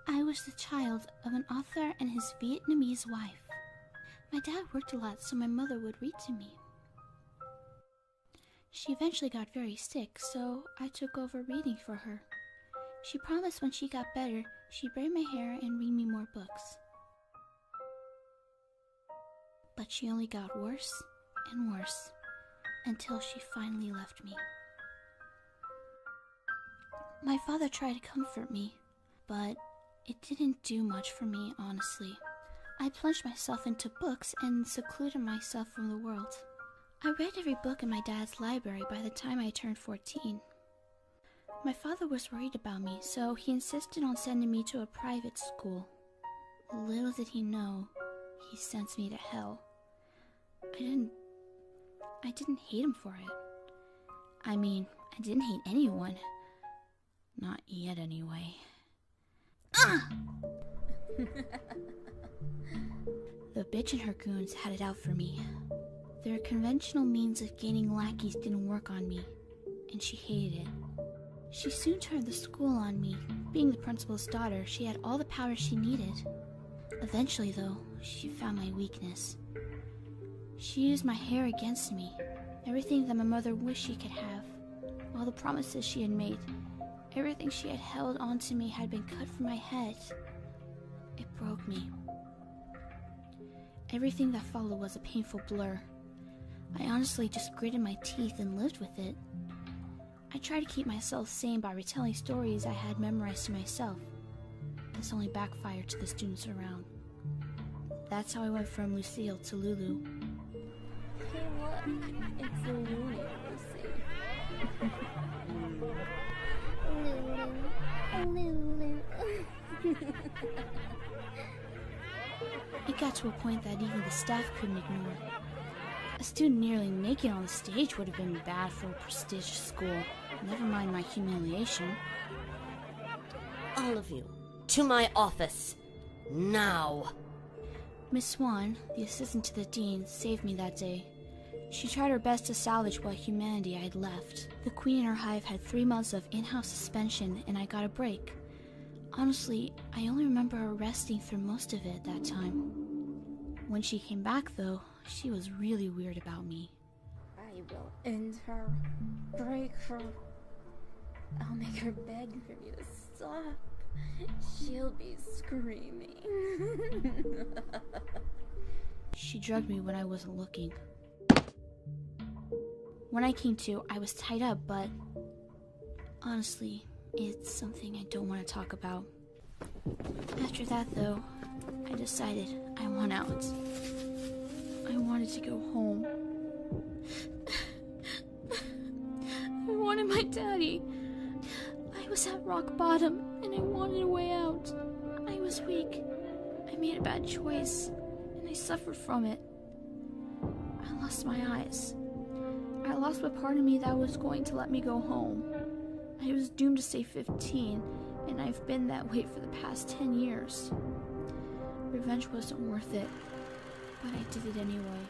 I was the child of an author and his Vietnamese wife. My dad worked a lot, so my mother would read to me. She eventually got very sick, so I took over reading for her. She promised when she got better, she'd braid my hair and read me more books. But she only got worse and worse, until she finally left me. My father tried to comfort me, but it didn't do much for me, honestly. I plunged myself into books and secluded myself from the world. I read every book in my dad's library by the time I turned 14. My father was worried about me, so he insisted on sending me to a private school. Little did he know, he sent me to hell. I didn't hate him for it. I mean, I didn't hate anyone. Not yet, anyway. The bitch and her goons had it out for me. Their conventional means of gaining lackeys didn't work on me, and she hated it. She soon turned the school on me. Being the principal's daughter, she had all the power she needed. Eventually, though, she found my weakness. She used my hair against me, everything that my mother wished she could have, all the promises she had made. Everything she had held onto me had been cut from my head. It broke me. Everything that followed was a painful blur. I honestly just gritted my teeth and lived with it. I tried to keep myself sane by retelling stories I had memorized to myself. This only backfired to the students around. That's how I went from Lucille to Lulu. Hey, look, it's Lulu, Lucy. Lulu. It got to a point that even the staff couldn't ignore it. A student nearly naked on the stage would have been bad for a prestigious school, never mind my humiliation. All of you, to my office, now! Miss Swan, the assistant to the dean, saved me that day. She tried her best to salvage what humanity I had left. The queen and her hive had 3 months of in-house suspension, and I got a break. Honestly, I only remember her resting through most of it that time. When she came back, though, she was really weird about me. I will end her, break her. I'll make her beg for me to stop. She'll be screaming. She drugged me when I wasn't looking. When I came to, I was tied up, but honestly, it's something I don't want to talk about. After that, though, I decided I want out. I wanted to go home. I wanted my daddy. I was at rock bottom, and I wanted a way out. I was weak. I made a bad choice, and I suffered from it. I lost my eyes. I lost the part of me that was going to let me go home. I was doomed to stay 15, and I've been that way for the past 10 years. Revenge wasn't worth it, but I did it anyway.